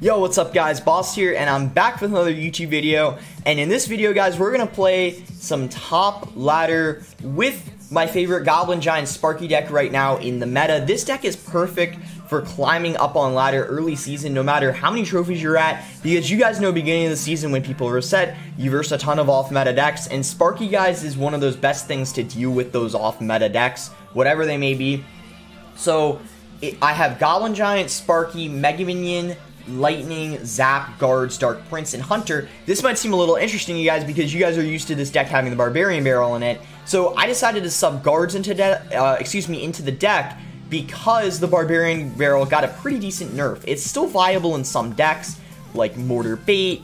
Yo, what's up guys, Boss here, and I'm back with another YouTube video. And in this video guys, we're gonna play some top ladder with my favorite Goblin Giant Sparky deck right now in the meta. This deck is perfect for climbing up on ladder early season, no matter how many trophies you're at, because you guys know beginning of the season when people reset, you verse a ton of off meta decks, and Sparky guys is one of those best things to deal with those off meta decks, whatever they may be. So I have Goblin Giant, Sparky, Mega Minion, Lightning, Zap, Guards, Dark Prince, and Hunter. This might seem a little interesting to you guys because you guys are used to this deck having the Barbarian Barrel in it. So I decided to sub Guards into the deck because the Barbarian Barrel got a pretty decent nerf. It's still viable in some decks like Mortar Bait,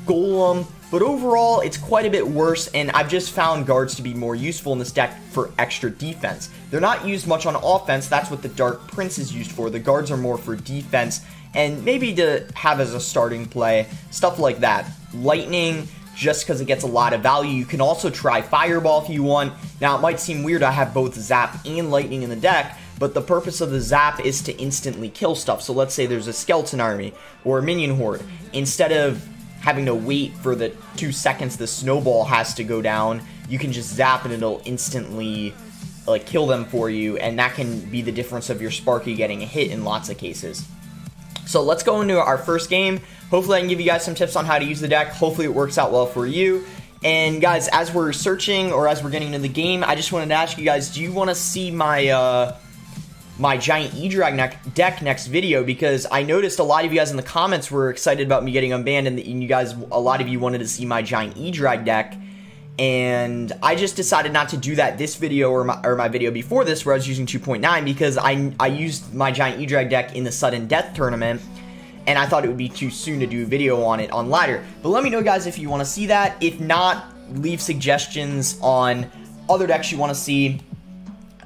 Golem, but overall it's quite a bit worse, and I've just found Guards to be more useful in this deck for extra defense. They're not used much on offense, that's what the Dark Prince is used for. The Guards are more for defense and maybe to have as a starting play, stuff like that. Lightning, just because it gets a lot of value. You can also try Fireball if you want. Now, it might seem weird I have both Zap and Lightning in the deck, but the purpose of the Zap is to instantly kill stuff. So let's say there's a Skeleton Army or a Minion Horde. Instead of having to wait for the 2 seconds the snowball has to go down, you can just Zap and it'll instantly kill them for you, and that can be the difference of your Sparky getting a hit in lots of cases. So let's go into our first game. Hopefully I can give you guys some tips on how to use the deck. Hopefully it works out well for you. And guys, as we're searching or as we're getting into the game, I just wanted to ask you guys, do you want to see my my Giant E-Drag deck next video? Because I noticed a lot of you guys in the comments were excited about me getting unbanned, and you guys, a lot of you wanted to see my Giant E-Drag deck. And I just decided not to do that this video or my video before this where I was using 2.9 because I used my Giant E-Drag deck in the Sudden Death tournament, and I thought it would be too soon to do a video on it on ladder. But let me know guys if you want to see that. If not, leave suggestions on other decks you want to see.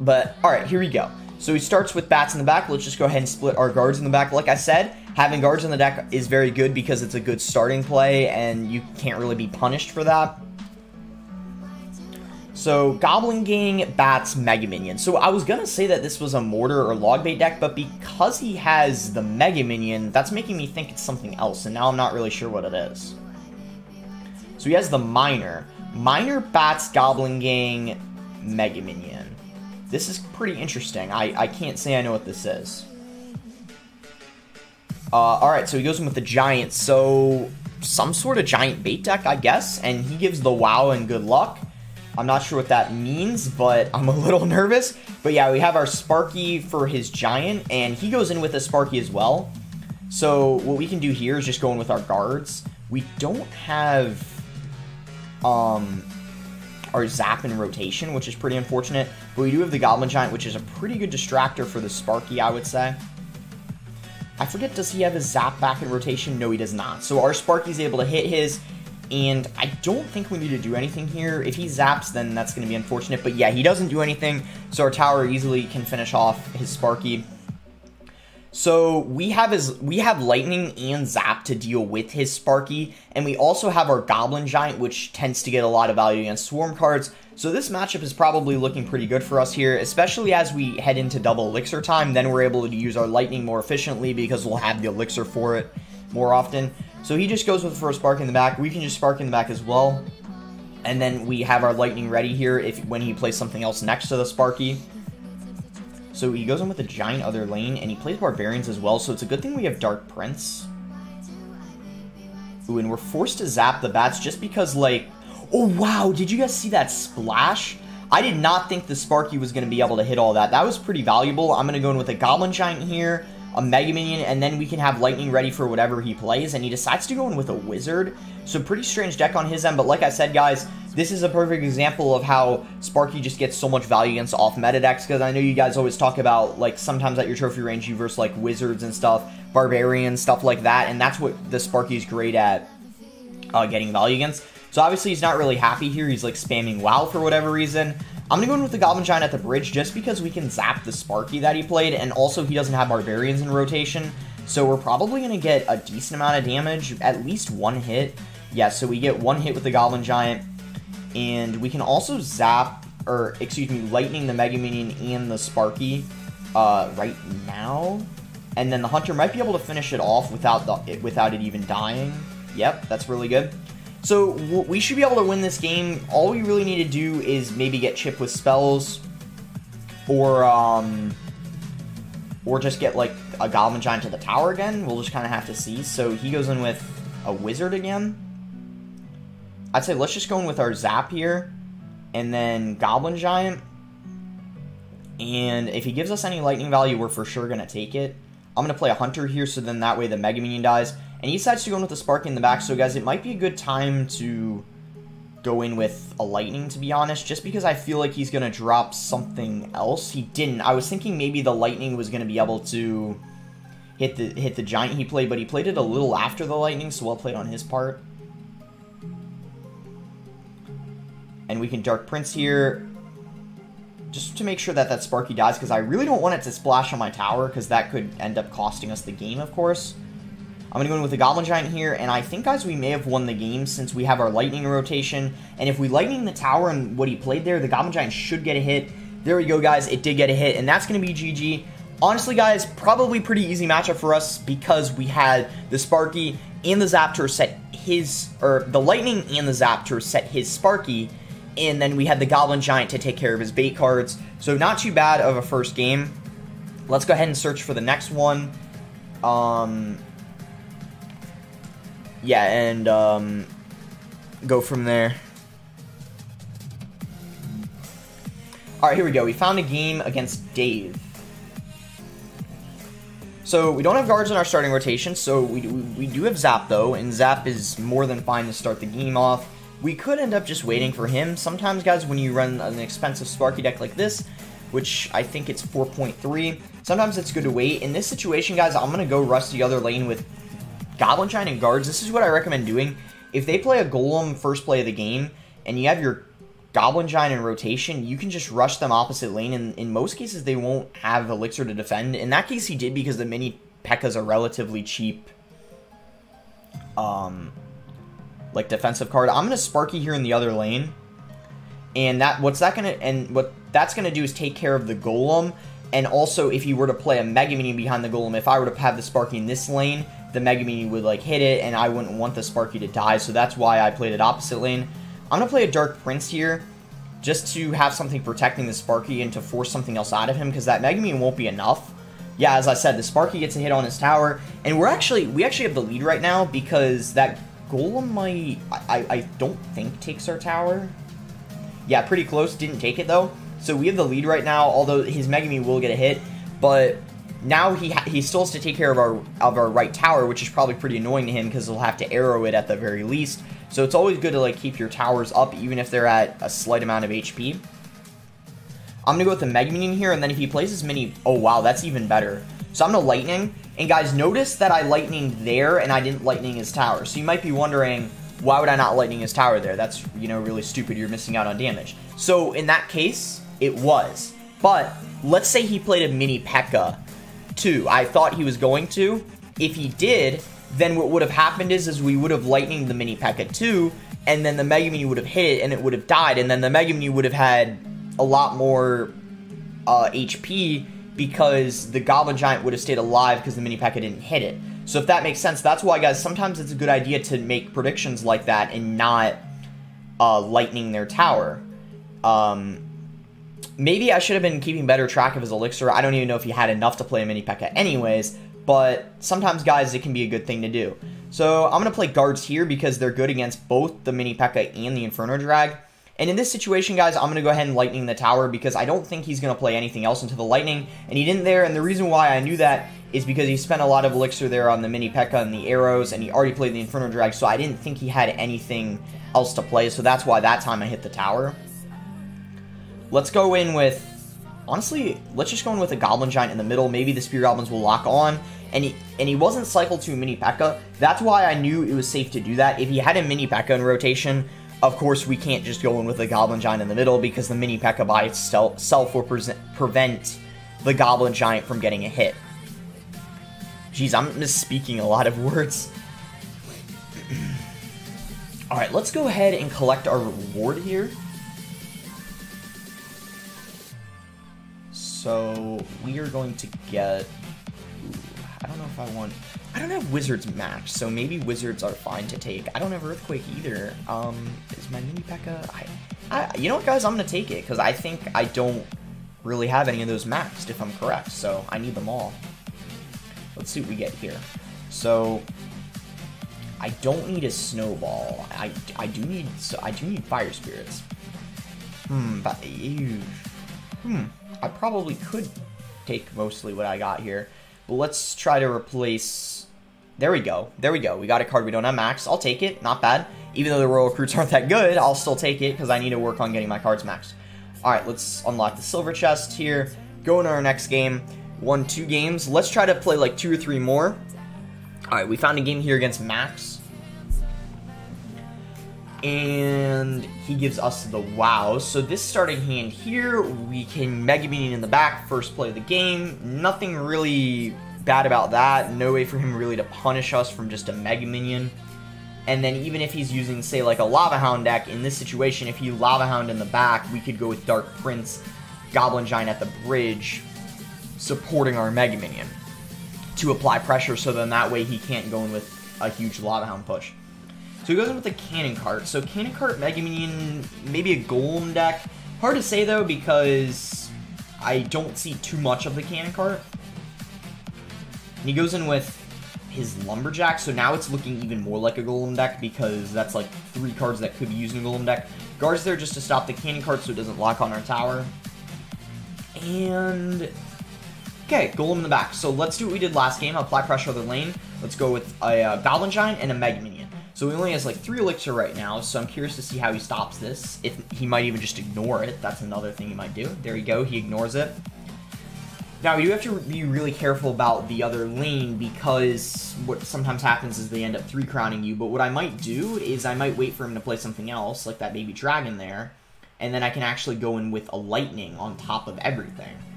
But alright, here we go. So he starts with bats in the back. Let's just go ahead and split our guards in the back. Like I said, having guards in the deck is very good because it's a good starting play and you can't really be punished for that. So, Goblin Gang, Bats, Mega Minion. So, I was gonna say that this was a Mortar or Log Bait deck, but because he has the Mega Minion, that's making me think it's something else, and now I'm not really sure what it is. So, he has the Miner. Miner, Bats, Goblin Gang, Mega Minion. This is pretty interesting. I can't say I know what this is. Alright, so he goes in with the Giant. So, some sort of Giant Bait deck, I guess, and he gives the Wow and Good Luck. I'm not sure what that means, but I'm a little nervous. But yeah, we have our Sparky for his Giant, and he goes in with a Sparky as well. So what we can do here is just go in with our guards. We don't have our Zap in rotation, which is pretty unfortunate. But we do have the Goblin Giant, which is a pretty good distractor for the Sparky, I would say. I forget, does he have his Zap back in rotation? No, he does not. So our Sparky's able to hit his, and I don't think we need to do anything here. If he zaps, then that's going to be unfortunate. But yeah, he doesn't do anything, so our tower easily can finish off his Sparky. So we have Lightning and Zap to deal with his Sparky, and we also have our Goblin Giant, which tends to get a lot of value against Swarm cards. So this matchup is probably looking pretty good for us here, especially as we head into double Elixir time. Then we're able to use our Lightning more efficiently because we'll have the Elixir for it more often. So he just goes with the first Spark in the back. We can just Spark in the back as well. And then we have our Lightning ready here when he plays something else next to the Sparky. So he goes in with the Giant other lane, and he plays Barbarians as well. So it's a good thing we have Dark Prince. Ooh, and we're forced to zap the bats just because, oh wow, did you guys see that splash? I did not think the Sparky was going to be able to hit all that. That was pretty valuable. I'm going to go in with a Goblin Giant here, a Mega Minion, and then we can have Lightning ready for whatever he plays, and he decides to go in with a Wizard. So pretty strange deck on his end, but like I said, guys, this is a perfect example of how Sparky just gets so much value against off-meta decks, because I know you guys always talk about, sometimes at your trophy range, you verse, Wizards and stuff, Barbarians, stuff like that, and that's what the Sparky's great at getting value against. So obviously he's not really happy here, he's, spamming WoW for whatever reason. I'm going to go in with the Goblin Giant at the bridge just because we can zap the Sparky that he played, and also he doesn't have Barbarians in rotation, so we're probably going to get a decent amount of damage, at least one hit. Yeah, so we get one hit with the Goblin Giant, and we can also zap, Lightning the Mega Minion and the Sparky right now. And then the Hunter might be able to finish it off without it even dying. Yep, that's really good. So we should be able to win this game. All we really need to do is maybe get Chip with spells, or just get like a Goblin Giant to the tower again. We'll just kind of have to see. So he goes in with a Wizard again. I'd say let's just go in with our Zap here, and then Goblin Giant. And if he gives us any lightning value, we're for sure going to take it. I'm going to play a Hunter here, so then that way the Mega Minion dies. And he decides to go in with the Sparky in the back. So, guys, it might be a good time to go in with a Lightning, to be honest. Just because I feel like he's going to drop something else. He didn't. I was thinking maybe the Lightning was going to be able to hit the Giant he played. But he played it a little after the Lightning, so well played on his part. And we can Dark Prince here, just to make sure that that Sparky dies, because I really don't want it to splash on my tower, because that could end up costing us the game, of course. I'm going to go in with the Goblin Giant here, and I think, guys, we may have won the game since we have our Lightning rotation. And if we Lightning the tower and what he played there, the Goblin Giant should get a hit. There we go, guys. It did get a hit, and that's going to be GG. Honestly, guys, probably pretty easy matchup for us because we had the Sparky and the Zaptor set his, or the Lightning and the Zaptor set his Sparky, and then we had the Goblin Giant to take care of his bait cards. So not too bad of a first game. Let's go ahead and search for the next one. Yeah, and go from there. Alright, here we go. We found a game against Dave. So we don't have guards in our starting rotation, so we do have Zap, though, and Zap is more than fine to start the game off. We could end up just waiting for him. Sometimes, guys, when you run an expensive Sparky deck like this, which I think it's 4.3, sometimes it's good to wait. In this situation, guys, I'm going to go rush the other lane with Goblin Giant and guards. This is what I recommend doing. If they play a Golem first play of the game, and you have your Goblin Giant in rotation, you can just rush them opposite lane, and in most cases, they won't have Elixir to defend. In that case, he did because the mini P.E.K.K.A.'s a relatively cheap like defensive card. I'm gonna Sparky here in the other lane, and what that's gonna do is take care of the Golem. And also, if you were to play a Mega Minion behind the Golem, if I were to have the Sparky in this lane, the Mega Minion would like hit it, and I wouldn't want the Sparky to die. So that's why I played it opposite lane. I'm gonna play a Dark Prince here, just to have something protecting the Sparky and to force something else out of him, because that Mega Minion won't be enough. Yeah, as I said, the Sparky gets a hit on his tower, and we actually have the lead right now because that Golem might, I don't think, takes our tower. Yeah, pretty close. Didn't take it, though. So we have the lead right now, although his Mega Minion will get a hit. But now he still has to take care of our right tower, which is probably pretty annoying to him because he'll have to arrow it at the very least. So it's always good to like keep your towers up, even if they're at a slight amount of HP. I'm going to go with the Mega Minion here, and then if he plays his mini... Oh, wow, that's even better. So I'm going to Lightning. And guys, notice that I Lightning there, and I didn't Lightning his tower. So you might be wondering, why would I not Lightning his tower there? That's, you know, really stupid. You're missing out on damage. So in that case, it was. But let's say he played a mini P.E.K.K.A. too. I thought he was going to. If he did, then what would have happened is we would have Lightninged the mini P.E.K.K.A. too, and then the Mega Minion would have hit it, and it would have died, and then the Mega Minion would have had a lot more HP, because the Goblin Giant would have stayed alive because the mini P.E.K.K.A. didn't hit it. So if that makes sense, that's why, guys, sometimes it's a good idea to make predictions like that and not Lightning their tower. Maybe I should have been keeping better track of his Elixir. I don't even know if he had enough to play a mini P.E.K.K.A. anyways, but sometimes, guys, it can be a good thing to do. So I'm going to play guards here because they're good against both the mini P.E.K.K.A. and the Inferno Drag. And in this situation, guys, I'm going to go ahead and Lightning the tower because I don't think he's going to play anything else into the Lightning, and he didn't there, and the reason why I knew that is because he spent a lot of Elixir there on the mini P.E.K.K.A. and the arrows, and he already played the Inferno Drag, so I didn't think he had anything else to play, so that's why that time I hit the tower. Let's go in with, honestly, let's just go in with a Goblin Giant in the middle. Maybe the Spear Goblins will lock on, and he wasn't cycled to a mini P.E.K.K.A. That's why I knew it was safe to do that. If he had a mini P.E.K.K.A. in rotation, of course, we can't just go in with a Goblin Giant in the middle because the mini P.E.K.K.A. by itself will prevent the Goblin Giant from getting a hit. Jeez, I'm misspeaking a lot of words. Alright, let's go ahead and collect our reward here. So, we are going to get... don't know if I want... I don't have Wizards match, so maybe Wizards are fine to take. I don't have Earthquake either. Is my mini P.E.K.K.A... you know what, guys? I'm going to take it, because I think I don't really have any of those maxed, if I'm correct, so I need them all. Let's see what we get here. So, I don't need a Snowball. I do need Fire Spirits. But... I probably could take mostly what I got here. But let's try to replace... There we go. There we go. We got a card we don't have maxed. I'll take it. Not bad. Even though the Royal Recruits aren't that good, I'll still take it because I need to work on getting my cards maxed. Alright, let's unlock the silver chest here. Go into our next game. Won 2 games. Let's try to play like 2 or 3 more. Alright, we found a game here against Max. And he gives us the wow. So this starting hand here, we can Mega Minion in the back, first play of the game. Nothing really bad about that. No way for him really to punish us from just a Mega Minion. And then even if he's using, say, like a Lava Hound deck, in this situation, if he Lava Hound in the back, we could go with Dark Prince, Goblin Giant at the bridge, supporting our Mega Minion to apply pressure, so then that way he can't go in with a huge Lava Hound push. So he goes in with a Cannon Cart. So Cannon Cart, Mega Minion, maybe a Golem deck. Hard to say, though, because I don't see too much of the Cannon Cart. And he goes in with his Lumberjack, so now it's looking even more like a Golem deck, because that's like 3 cards that could be used in a Golem deck. Guard's there just to stop the Cannon Cart so it doesn't lock on our tower. And... okay, Golem in the back. So let's do what we did last game, apply pressure on the lane. Let's go with a Goblin Giant and a Mega Minion. So he only has like 3 Elixir right now, so I'm curious to see how he stops this. If he might even just ignore it, that's another thing he might do. There you go, he ignores it. Now, you have to be really careful about the other lane, because what sometimes happens is they end up 3-crowning you, but what I might do is I might wait for him to play something else, like that Baby Dragon there, and then I can actually go in with a Lightning on top of everything.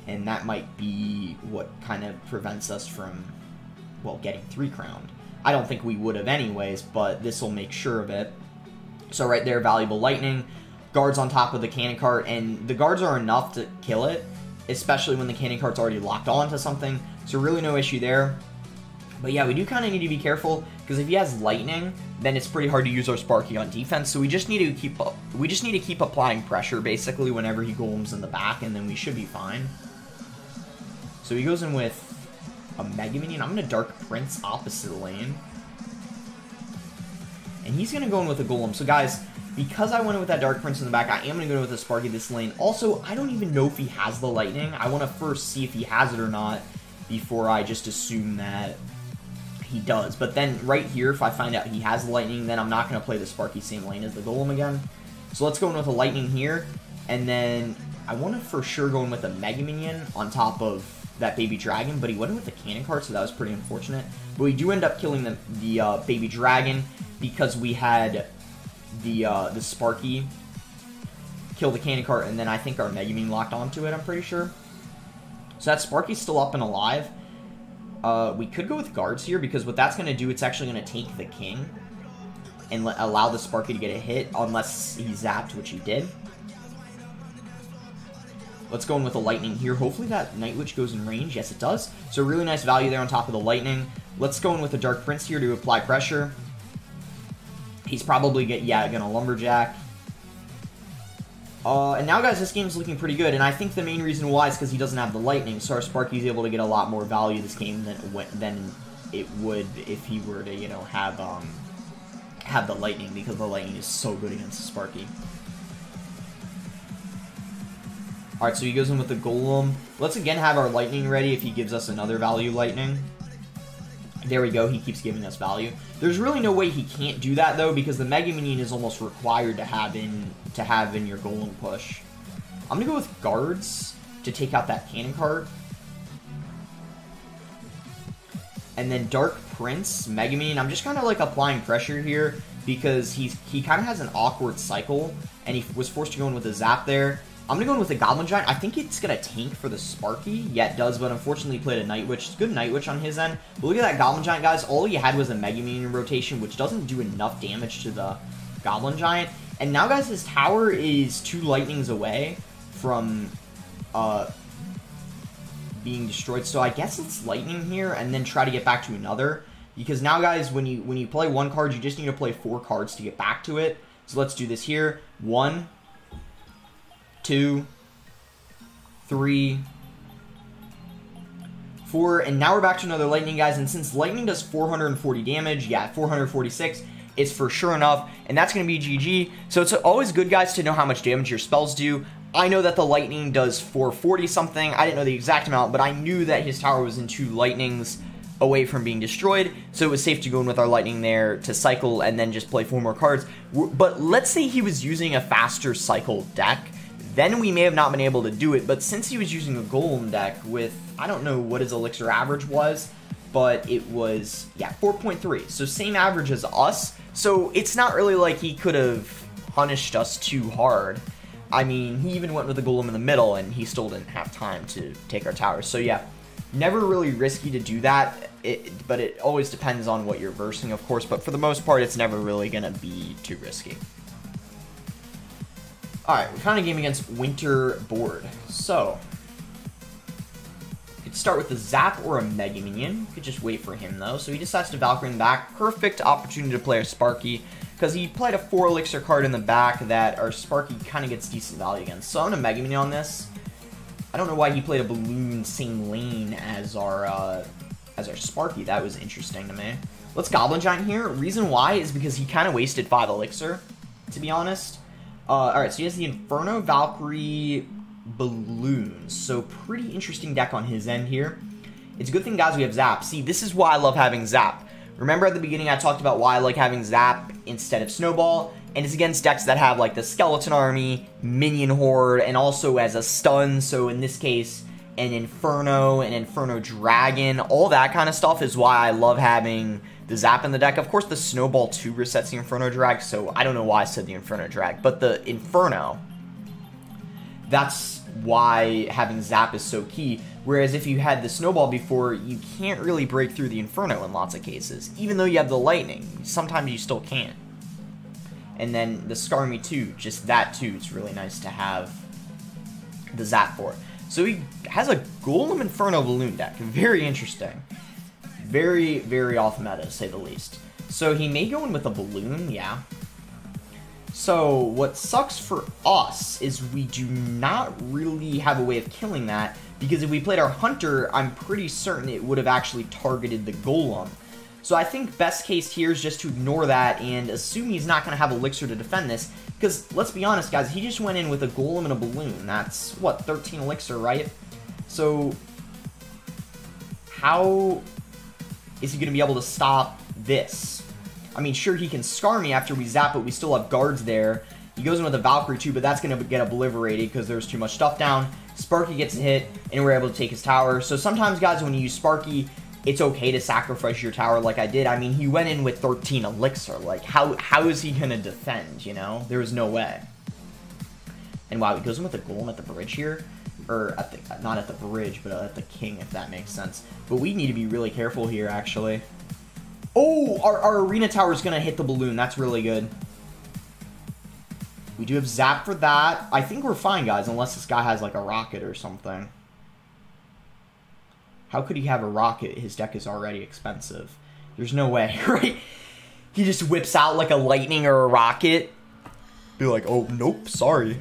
And that might be what kind of prevents us from, well, getting 3-crowned. I don't think we would have anyways, but this will make sure of it. So right there, valuable Lightning. Guards on top of the Cannon Cart, and the guards are enough to kill it, especially when the Cannon Cart's already locked onto something. So really no issue there. But yeah, we do kind of need to be careful, because if he has Lightning, then it's pretty hard to use our Sparky on defense. So we just need to keep applying pressure basically whenever he golems in the back, and then we should be fine. So he goes in with a Mega Minion. I'm going to Dark Prince opposite the lane. And he's going to go in with a Golem. So guys, because I went in with that Dark Prince in the back, I am going to go in with a Sparky this lane. Also, I don't even know if he has the Lightning. I want to first see if he has it or not before I just assume that he does. But then right here, if I find out he has the Lightning, then I'm not going to play the Sparky same lane as the Golem again. So let's go in with a Lightning here. And then I want to for sure go in with a Mega Minion on top of that Baby Dragon, but he went in with the Cannon Cart, so that was pretty unfortunate. But we do end up killing the Baby Dragon because we had the Sparky kill the Cannon Cart, and then I think our Mega Minion locked onto it, I'm pretty sure. So that Sparky's still up and alive. We could go with guards here, because what that's going to do, it's actually going to take the King and allow the Sparky to get a hit, unless he zapped, which he did. Let's go in with a Lightning here. Hopefully that Night Witch goes in range. Yes, it does. So really nice value there on top of the Lightning. Let's go in with a Dark Prince here to apply pressure. He's probably gonna Lumberjack. And now, guys, this game's looking pretty good. And I think the main reason why is because he doesn't have the Lightning. So our Sparky's able to get a lot more value this game than it would if he were to, you know, have the Lightning, because the Lightning is so good against the Sparky. Alright, so he goes in with the Golem. Let's again have our Lightning ready if he gives us another value Lightning. There we go, he keeps giving us value. There's really no way he can't do that, though, because the Mega Minion is almost required to have in your Golem push. I'm going to go with Guards to take out that Cannon Cart. And then Dark Prince, Mega Minion. I'm just kind of like applying pressure here, because he kind of has an awkward cycle, and he was forced to go in with a Zap there. I'm going to go in with the Goblin Giant. I think it's going to tank for the Sparky. Yeah, it does, but unfortunately he played a Night Witch. It's good Night Witch on his end. But look at that Goblin Giant, guys. All he had was a Mega Minion rotation, which doesn't do enough damage to the Goblin Giant. And now, guys, his tower is 2 Lightnings away from being destroyed. So I guess it's lightning here and then try to get back to another. Because now, guys, when you play one card, you just need to play 4 cards to get back to it. So let's do this here. 1, 2, 3, 4, and now we're back to another lightning, guys. And since lightning does 440 damage, yeah, 446, it's for sure enough, and that's going to be GG. So it's always good, guys, to know how much damage your spells do. I know that the lightning does 440 something. I didn't know the exact amount, but I knew that his tower was in 2 lightnings away from being destroyed, so it was safe to go in with our lightning there to cycle and then just play 4 more cards. But let's say he was using a faster cycle deck, then we may have not been able to do it. But since he was using a golem deck with, I don't know what his elixir average was, but it was, yeah, 4.3, so same average as us, so it's not really like he could have punished us too hard. I mean, he even went with the golem in the middle, and he still didn't have time to take our towers. So yeah, never really risky to do that, but it always depends on what you're versing, of course, but for the most part, it's never really going to be too risky. Alright, we found a game against Winter Board. So, we could start with a Zap or a Mega Minion. We could just wait for him, though. So he decides to Valkyrie in the back. Perfect opportunity to play our Sparky, because he played a 4 elixir card in the back that our Sparky kind of gets decent value against. So I'm going to Mega Minion on this. I don't know why he played a Balloon same lane as our Sparky. That was interesting to me. Let's Goblin Giant here. Reason why is because he kind of wasted 5 elixir, to be honest. Alright, so he has the Inferno, Valkyrie, Balloons. So pretty interesting deck on his end here. It's a good thing, guys, we have Zap. See, this is why I love having Zap. Remember at the beginning I talked about why I like having Zap instead of Snowball? And it's against decks that have, like, the Skeleton Army, Minion Horde, and also as a stun. So in this case, an Inferno Dragon, all that kind of stuff is why I love having the Zap in the deck. Of course, the Snowball 2 resets the Inferno Drag, so I don't know why I said the Inferno Drag, but the Inferno, that's why having Zap is so key. Whereas if you had the Snowball before, you can't really break through the Inferno in lots of cases. Even though you have the Lightning, sometimes you still can't. And then the Skarmy 2, just that too, it's really nice to have the Zap for. So he has a Golem Inferno Balloon deck, very interesting. Very, very off meta, to say the least. So he may go in with a Balloon, yeah. So what sucks for us is we do not really have a way of killing that, because if we played our Hunter, I'm pretty certain it would have actually targeted the Golem. So I think best case here is just to ignore that and assume he's not going to have Elixir to defend this, because let's be honest, guys, he just went in with a Golem and a Balloon. That's, what, 13 Elixir, right? So how is he going to be able to stop this? I mean, sure, he can scar me after we zap, but we still have guards there. He goes in with a Valkyrie too, but that's going to get obliterated because there's too much stuff down. Sparky gets a hit, and we're able to take his tower. So sometimes, guys, when you use Sparky, it's okay to sacrifice your tower like I did. I mean, he went in with 13 Elixir. Like, how is he going to defend, you know? There is no way. And wow, he goes in with a Golem at the bridge here. Or, at the, not at the bridge, but at the king, if that makes sense. But we need to be really careful here, actually. Oh, our arena tower is going to hit the balloon. That's really good. We do have Zap for that. I think we're fine, guys, unless this guy has, like, a rocket or something. How could he have a rocket? His deck is already expensive. There's no way, right? He just whips out, like, a lightning or a rocket. Be like, oh, nope, sorry.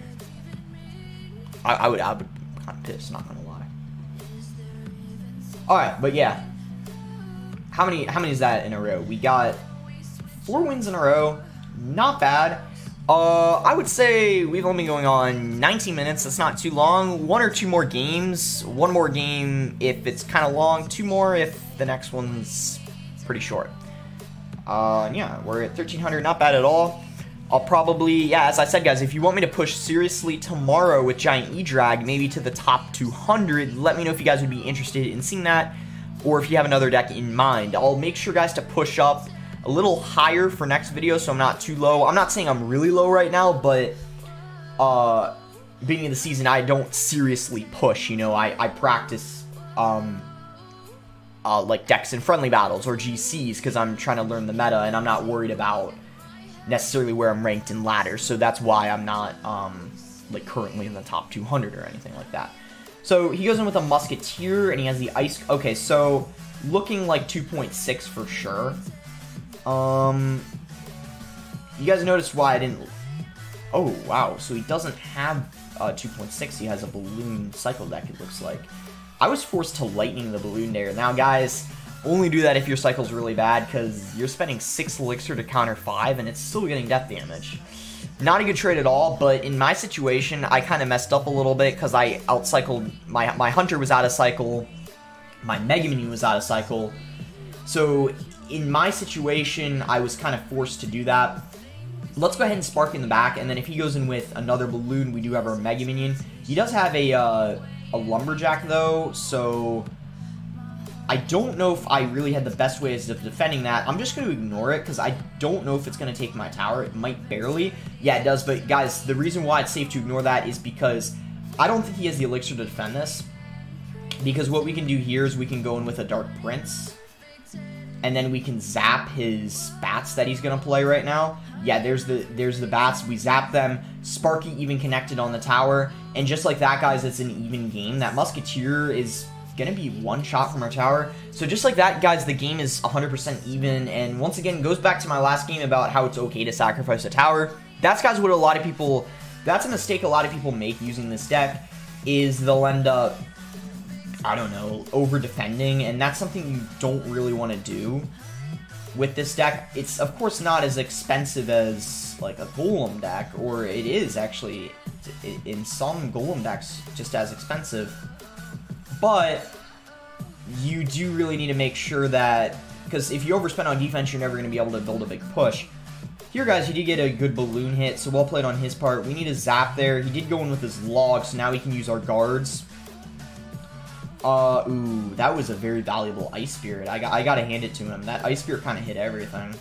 I would be kind of pissed, not gonna lie. Alright, but yeah. How many is that in a row? We got 4 wins in a row. Not bad. I would say we've only been going on 19 minutes. That's not too long. 1 or 2 more games. 1 more game if it's kind of long. 2 more if the next one's pretty short. Yeah, we're at 1300. Not bad at all. I'll probably, yeah, as I said, guys, if you want me to push seriously tomorrow with Giant E-Drag, maybe to the top 200, let me know if you guys would be interested in seeing that, or if you have another deck in mind. I'll make sure, guys, to push up a little higher for next video, so I'm not too low. I'm not saying I'm really low right now, but beginning of the season, I don't seriously push, you know. I practice like decks in friendly battles or GCs because I'm trying to learn the meta, and I'm not worried about necessarily where I'm ranked in ladders, so that's why I'm not like currently in the top 200 or anything like that. So he goes in with a Musketeer, and he has the Ice... Okay, so looking like 2.6 for sure. You guys noticed why I didn't... Oh, wow. So he doesn't have 2.6. He has a Balloon Cycle deck, it looks like. I was forced to Lightning the Balloon there. Now, guys, only do that if your cycle's really bad, because you're spending 6 Elixir to counter 5, and it's still getting death damage. Not a good trade at all, but in my situation, I kind of messed up a little bit, because I outcycled... My Hunter was out of cycle. My Mega Minion was out of cycle. So, in my situation, I was kind of forced to do that. Let's go ahead and Spark in the back, and then if he goes in with another Balloon, we do have our Mega Minion. He does have a Lumberjack, though, so I don't know if I really had the best ways of defending that. I'm just going to ignore it, because I don't know if it's going to take my tower. It might barely. Yeah, it does, but guys, the reason why it's safe to ignore that is because I don't think he has the Elixir to defend this, because what we can do here is we can go in with a Dark Prince, and then we can zap his bats that he's going to play right now. Yeah, there's the bats. We zap them. Sparky even connected on the tower. And just like that, guys, it's an even game. That Musketeer is going to be one shot from our tower. So just like that, guys, the game is 100% even. And once again, goes back to my last game about how it's okay to sacrifice a tower. That's, guys, what a lot of people... That's a mistake a lot of people make using this deck, is they'll end up, I don't know, over-defending. And that's something you don't really want to do with this deck. It's, of course, not as expensive as, like, a Golem deck, or it is, actually, in some Golem decks, just as expensive. But you do really need to make sure that, because if you overspend on defense, you're never going to be able to build a big push. Here, guys, he did get a good Balloon hit, so well played on his part. We need a Zap there. He did go in with his Log, so now we can use our guards. Ooh, that was a very valuable Ice Spirit. I gotta hand it to him. That Ice Spirit kind of hit everything.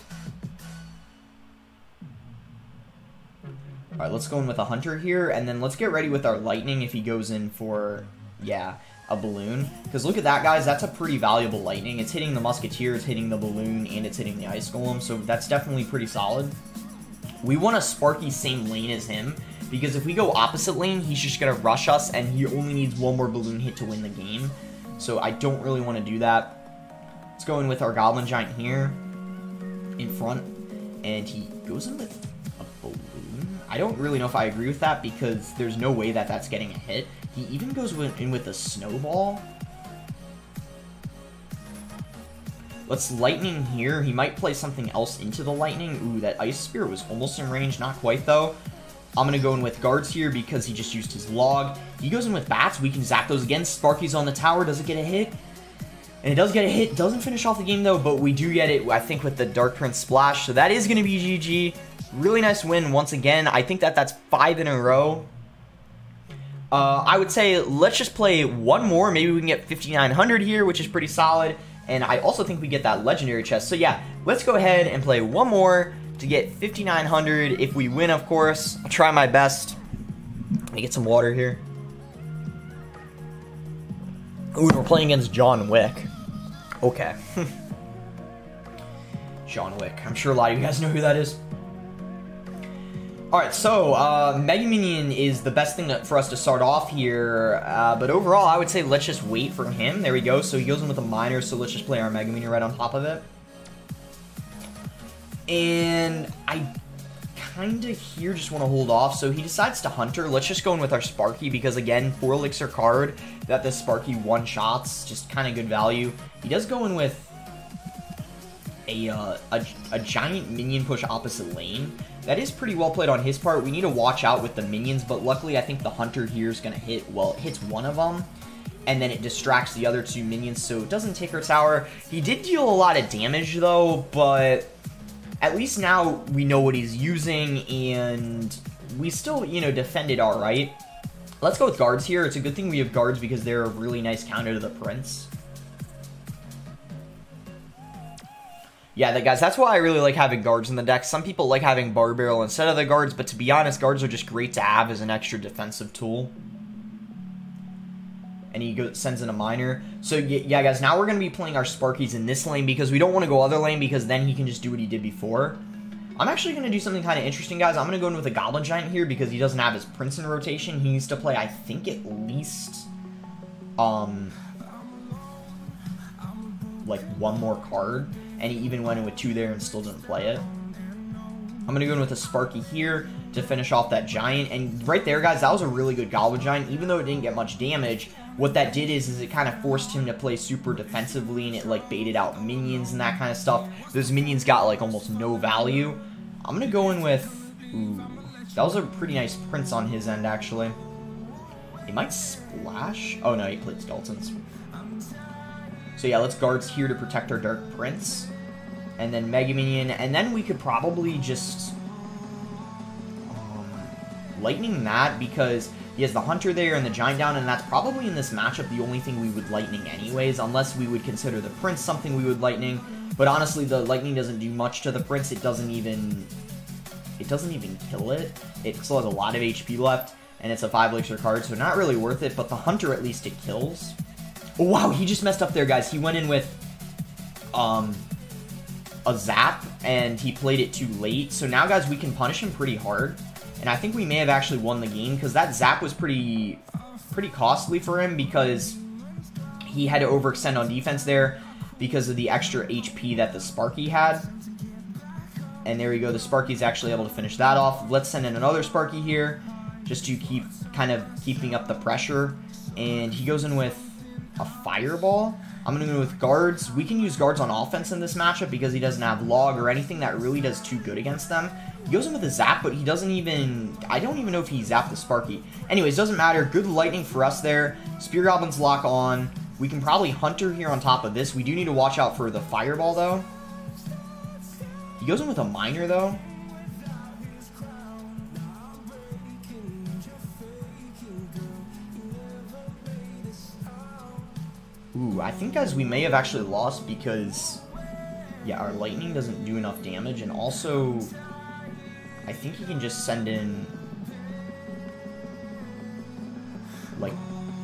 Alright, let's go in with a Hunter here, and then let's get ready with our Lightning if he goes in for, yeah, a Balloon. Because look at that, guys. That's a pretty valuable Lightning. It's hitting the Musketeer, it's hitting the Balloon, and it's hitting the Ice Golem, so that's definitely pretty solid. We want a Sparky same lane as him, because if we go opposite lane, he's just going to rush us, and he only needs one more Balloon hit to win the game. So I don't really want to do that. Let's go in with our Goblin Giant here in front, and he goes in with a Balloon. I don't really know if I agree with that, because there's no way that that's getting a hit. He even goes in with a Snowball. Let's Lightning here. He might play something else into the Lightning. Ooh, that Ice Spear was almost in range. Not quite, though. I'm going to go in with guards here because he just used his Log. He goes in with bats. We can zap those again. Sparky's on the tower. Does it get a hit? And it does get a hit. Doesn't finish off the game, though, but we do get it, I think, with the Dark Prince Splash. So that is going to be GG. Really nice win once again. I think that that's 5 in a row. I would say let's just play one more. Maybe we can get 5,900 here, which is pretty solid. And I also think we get that legendary chest. So yeah, let's go ahead and play one more to get 5,900. If we win, of course, I'll try my best. Let me get some water here. Ooh, we're playing against John Wick. Okay. John Wick. I'm sure a lot of you guys know who that is. Alright, so, Mega Minion is the best thing for us to start off here, but overall, I would say let's just wait for him. There we go, so he goes in with a Miner, so let's just play our Mega Minion right on top of it. And I kind of here just want to hold off, so he decides to Hunter. Let's just go in with our Sparky, because again, 4 Elixir card, that this Sparky one-shots, just kind of good value. He does go in with a giant minion push opposite lane. That is pretty well played on his part. We need to watch out with the minions, but luckily I think the Hunter here is going to hit, well, it hits one of them, and then it distracts the other 2 minions, so it doesn't take our tower. He did deal a lot of damage, though, but at least now we know what he's using, and we still, you know, defended alright. Let's go with guards here. It's a good thing we have guards because they're a really nice counter to the Prince. Yeah, guys, that's why I really like having guards in the deck. Some people like having Bar Barrel instead of the guards, but to be honest, guards are just great to have as an extra defensive tool. And he sends in a Miner. So, yeah, guys, now we're going to be playing our Sparkies in this lane because we don't want to go other lane because then he can just do what he did before. I'm actually going to do something kind of interesting, guys. I'm going to go in with a Goblin Giant here because he doesn't have his Prince in rotation. He needs to play, I think, at least like one more card, and he even went in with 2 there and still didn't play it. I'm going to go in with a Sparky here to finish off that Giant. And right there, guys, that was a really good Goblin Giant. Even though it didn't get much damage, what that did is it kind of forced him to play super defensively, and it, like, baited out minions and that kind of stuff. Those minions got, like, almost no value. I'm going to go in with... Ooh, that was a pretty nice Prince on his end, actually. He might splash. Oh, no, he played Skeletons. So, yeah, let's Guards here to protect our Dark Prince. And then Mega Minion, and then we could probably just Lightning that, because he has the Hunter there and the Giant down, and that's probably in this matchup the only thing we would Lightning anyways, unless we would consider the Prince something we would Lightning. But honestly, the Lightning doesn't do much to the Prince. It doesn't even kill it. It still has a lot of HP left, and it's a 5 elixir card, so not really worth it, but the Hunter, at least it kills. Oh, wow, he just messed up there, guys. He went in with a Zap, and he played it too late. So now, guys, we can punish him pretty hard. And I think we may have actually won the game, because that Zap was pretty costly for him, because he had to overextend on defense there because of the extra HP that the Sparky had. And there we go. The Sparky's actually able to finish that off. Let's send in another Sparky here, just to keep kind of keeping up the pressure. And he goes in with a Fireball. I'm going to go with Guards. We can use Guards on offense in this matchup because he doesn't have Log or anything that really does too good against them. He goes in with a Zap, but he doesn't even... I don't even know if he zapped the Sparky. Anyways, doesn't matter. Good Lightning for us there. Spear Goblins lock on. We can probably Hunter here on top of this. We do need to watch out for the Fireball, though. He goes in with a Miner, though. Ooh, I think, guys, we may have actually lost because, yeah, our Lightning doesn't do enough damage, and also, I think he can just send in, like,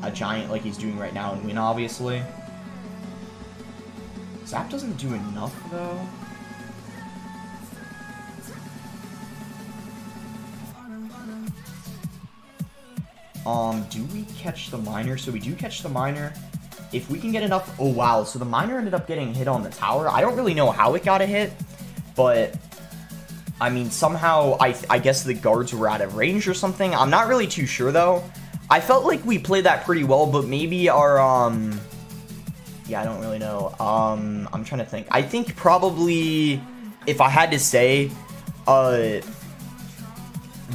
a Giant like he's doing right now and win, obviously. Zap doesn't do enough, though. Do we catch the Miner? So we do catch the Miner. If we can get enough... Oh, wow. So the Miner ended up getting hit on the tower. I don't really know how it got a hit, but... I mean, somehow, I guess the Guards were out of range or something. I'm not really too sure, though. I felt like we played that pretty well, but maybe our, yeah, I don't really know. I'm trying to think. I think probably, if I had to say, I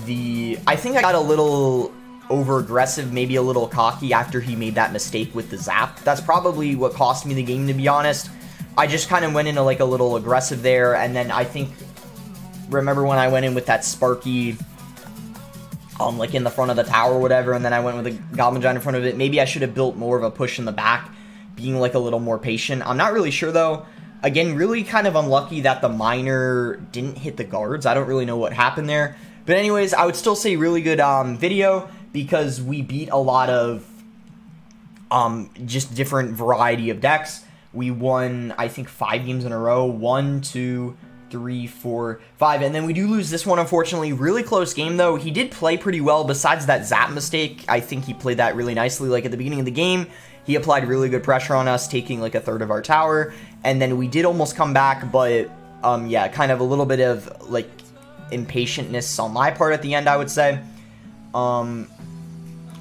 think I got a little over-aggressive, maybe a little cocky after he made that mistake with the Zap. That's probably what cost me the game, to be honest. I just kind of went into, like, a little aggressive there, and then I think... Remember when I went in with that Sparky, like, in the front of the tower or whatever, and then I went with a Goblin Giant in front of it? Maybe I should have built more of a push in the back, being, like, a little more patient. I'm not really sure, though. Again, really kind of unlucky that the Miner didn't hit the Guards. I don't really know what happened there. But anyways, I would still say really good video, because we beat a lot of just different variety of decks. We won, I think, 5 games in a row. 1, 2, 3, 4, 5, and then we do lose this one, unfortunately. Really close game, though. He did play pretty well. Besides that Zap mistake, I think he played that really nicely. Like, at the beginning of the game, he applied really good pressure on us, taking, like, a third of our tower, and then we did almost come back, but, yeah, kind of a little bit of, like, impatientness on my part at the end, I would say.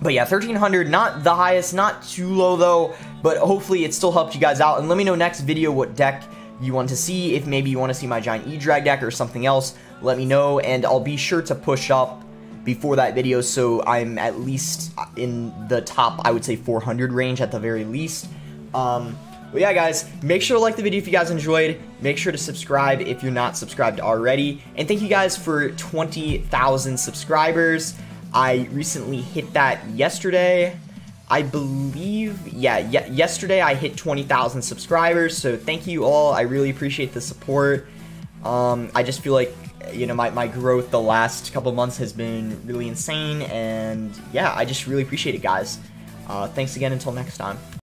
But yeah, 1300, not the highest, not too low, though, but hopefully it still helped you guys out, and let me know next video what deck you want to see. If maybe you want to see my Giant E-Drag deck or something else, let me know, and I'll be sure to push up before that video so I'm at least in the top, I would say, 400 range at the very least. But yeah, guys, make sure to like the video if you guys enjoyed. Make sure to subscribe if you're not subscribed already. And thank you guys for 20,000 subscribers. I recently hit that yesterday. I believe, yeah, yesterday I hit 20,000 subscribers, so thank you all. I really appreciate the support. I just feel like, you know, my growth the last couple months has been really insane, and yeah, I just really appreciate it, guys. Thanks again, until next time.